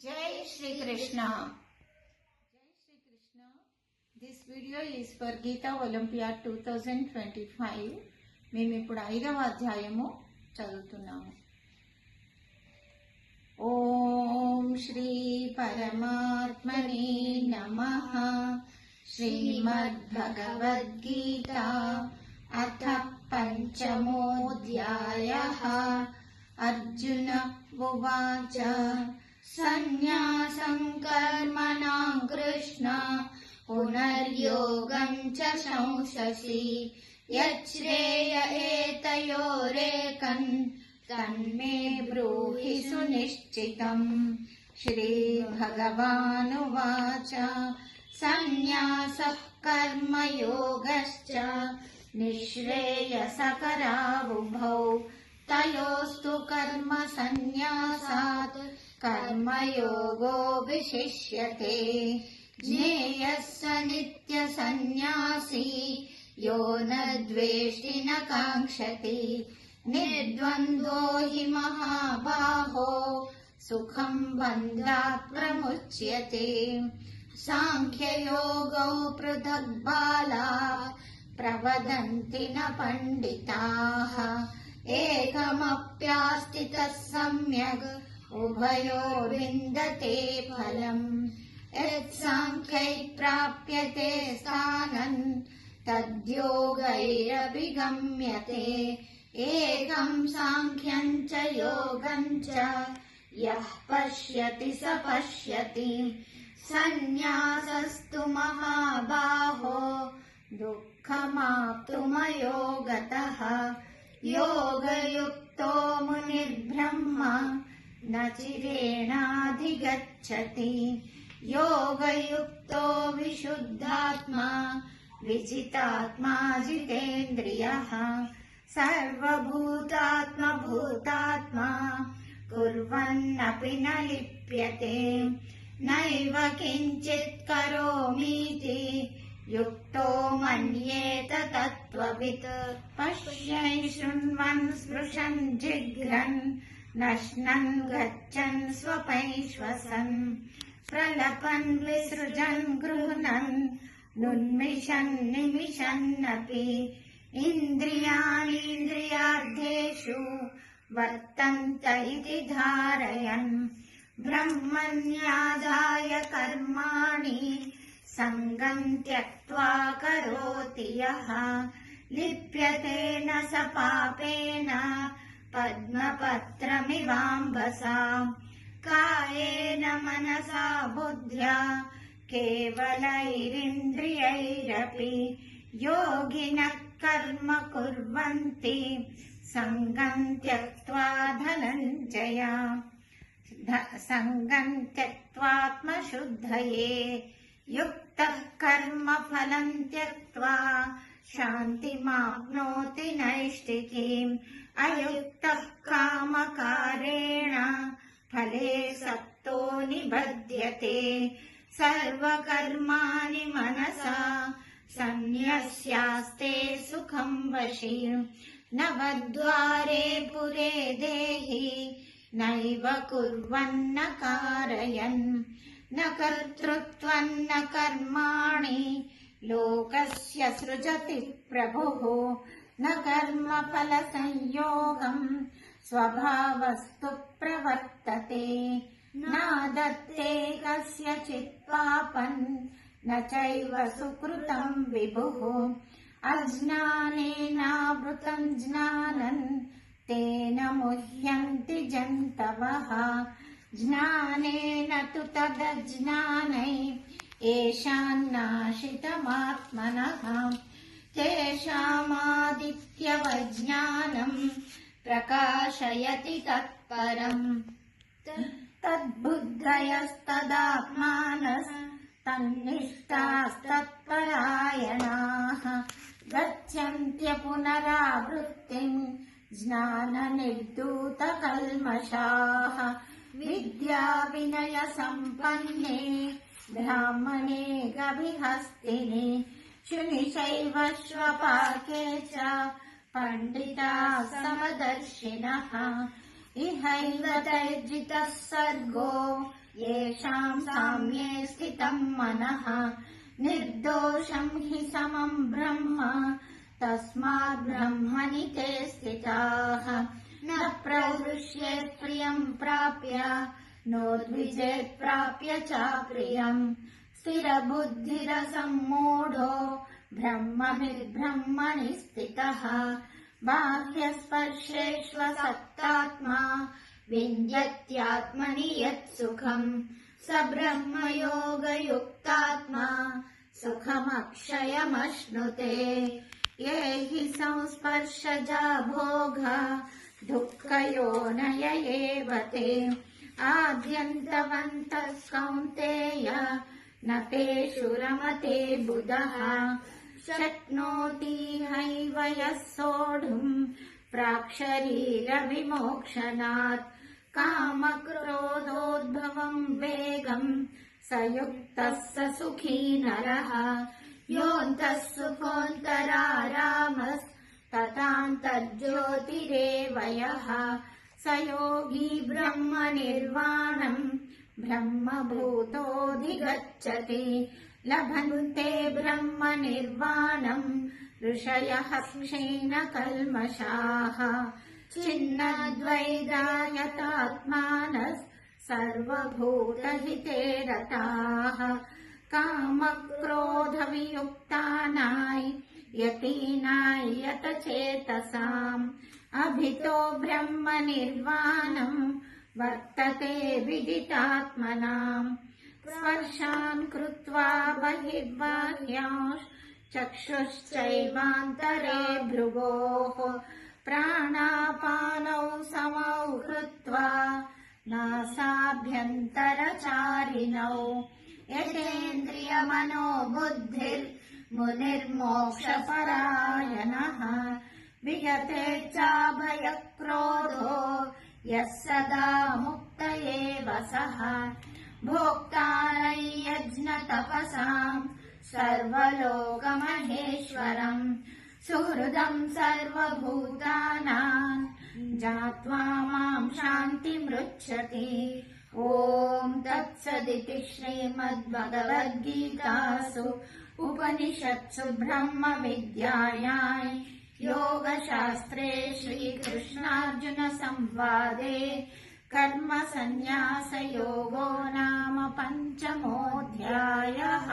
Jai Shri Krishna. Jai Shri Krishna. This video is for Geeta Olympiad 2025. మేము ఇప్పుడు 5వ అధ్యాయము చదువుతున్నాము. ఓం శ్రీ పరమాత్మనే నమః. శ్రీమద్భగవద్గీత అథ పంచమోऽధ్యాయః. అర్జున ఉవాచ సన్యాసం కర్మణాం కృష్ణ పునర్యోగం చ సంశసి యచ్ఛ్రేయ ఏతయోరేకన్ తన్మే బ్రూహి సునిశ్చితం. శ్రీభగవానువాచ సన్యాసః కర్మయోగశ్చ నిశ్రేయసకరావుభౌ తయోస్తు కర్మ సన్యాసాత్ కర్మయోగో విశిష్యతే. జ్ఞేయః స నిత్య సన్యాసీ యో న ద్వేష్టి న కాంక్షతి. నిర్ద్వంద్వో హి మహాబాహో సుఖం బంధాత్ ప్రముచ్యతే. సాంఖ్యయోగౌ పృథక్ బాలాః ప్రవదంతి న పండితాః. ఏకమప్యాస్థితః సమ్యక్ ఉభయోర్విందతే ఫలం. యత్సాంఖ్యై ప్రాప్యతే స్థానం తద్యోగైరపి గమ్యతే. ఏకం సాంఖ్యం చ యోగం చ యః పశ్యతి స పశ్యతి. సన్యాసస్తు మహాబాహో దుఃఖమాప్తుమయో గతః. యోగయుక్తో మునిర్బ్రహ్మ న చిరేణాధిగచ్చతి. యోగయుక్తో విశుద్ధాత్మా విజితాత్మా జితేంద్రియః. సర్వభూతాత్మ భూతాత్మా కుర్వన్నపి న లిప్యతే. నైవ కించిత్ కరోమీతి యుక్తో మన్యేత తత్వవిత్. పశ్యన్ శృణ్వన్ స్పృశన్ జిఘ్రన్ నశ్నన్ గచ్చన్ స్వపైశ్వసన్. ప్రలపన్ విసృజన్ గృహ్ణన్ నున్మిషన్ నిమిషన్నపి. ఇంద్రియాణీంద్రియార్థేషు వర్తంత ఇతి ధారయన్. బ్రహ్మణ్యాదాయ కర్మాణి సంగం త్యక్త్వా కరోతి యః. లిప్యతే న స పాపేన పద్మపత్రమివాంబసా. కాయేన మనసా బుద్ధ్యా కేవలైరింద్రియైరపి యోగినః కర్మ కుర్వంతి సంగం త్యక్త్వా ధనంజయ. సంగం త్యక్త్వాత్మశుద్ధయే యుక్తః కర్మ ఫలం త్యక్త్వా శాంతిమాప్నోతి నైష్ఠికీం. అయుక్తః కామకారేణ ఫలే సక్తో నిబధ్యతే. సర్వకర్మాణి మనసా సన్యస్యాస్తే సుఖం వశీ. నవద్వారే పురే దేహి నైవ కుర్వన్న కారయన్. న కర్తృత్వం న కర్మాణి లోకస్య సృజతి ప్రభుః. న కర్మఫల సంయోగం స్వభావస్తు ప్రవర్తతే. నాదత్తే కస్యచిత్ పాపం న చైవ సుకృతం విభుః. అజ్ఞానేనావృతం జ్ఞానం తేన ముహ్యంతి జంతవః. జ్ఞానేన తు తదజ్ఞానై ఏషాన్నాశితమాత్మనః. తేషామాదిత్యవజ్ఞానం ప్రకాశయతి తత్పరం. తద్బుద్ధయస్తదాత్మానస్తన్నిష్టాస్తత్పరాయణాః. గచ్చన్త్య పునరావృత్తిం జ్ఞాననిర్ధూతకల్మషాః. విద్యా వినయ సంపన్నే బ్రాహ్మణే గవిహస్తిని. శునిచైవ శ్వపాకే చ పండితాః సమదర్శినః. इहैव तैर्जितः सर्गो येषाम् साम्ये स्थितम् मनः निर्दोषम् हि समम् ब्रह्म तस्मात् ब्रह्मणि ते स्थिताः न प्रहृष्येत् प्रियम् प्राप्य नोद्विजेत् प्राप्य च प्रियम् स्थिरबुद्धिरसम्मूढो ब्रह्मभिर्ब्रह्मणि स्थितः बाह्यस्पर्शेष्वसक्तात्मा विन्द्यत्यात्मनि यत्सुखम् स ब्रह्मयोगयुक्तात्मा सुखमक्षयमश्नुते ये हि संस्पर्शजा भोगा दुःखयोनय एव ते आद्यन्तवन्तः कौन्तेय न तेषु रमते बुधः शक्नोति हैव यः सोढुम् प्राक्शरीरविमोक्षणात् कामक्रोधोद्भवम् वेगम् स युक्तः स सुखी नरः योऽन्तः सुखोऽन्तरारामस्तथान्तर्ज्योतिरेव यः स योगी ब्रह्मनिर्वाणम् ब्रह्मभूतोऽधिगच्छति लभन्ते ब्रह्मनिर्वाणम् ऋषयः क्षीणकल्मषाः छिन्नद्वैधायतात्मानः सर्वभूतहिते रताः कामक्रोधवियुक्तानाय यतीनाय यतचेतसाम् अभितो ब्रह्मनिर्वाणम् वर्तते विदितात्मनाम् स्पर्शान् कृत्वा बहिर्बाह्यांश्च चक्षुश्चैवान्तरे भ्रुवोः प्राणापानौ समौ कृत्वा नासाभ्यन्तरचारिणौ यतेन्द्रियमनो बुद्धिर्मुनिर्मोक्षपरायणः विगतेच्छाभयक्रोधो यः सदा मुक्त एव सः भोक्तारं यज्ञतपसाम् सर्वलोकमहेश्वरम् सुहृदम् सर्वभूतानाम् ज्ञात्वा माम् शान्तिमृच्छति ॐ तत्सदिति श्रीमद्भगवद्गीतासु उपनिषत्सु ब्रह्मविद्यायां योगशास्त्रे श्रीकृष्णार्जुनसंवादे कर्मसन्न्यासयोगो नाम 5मोऽध्यायः।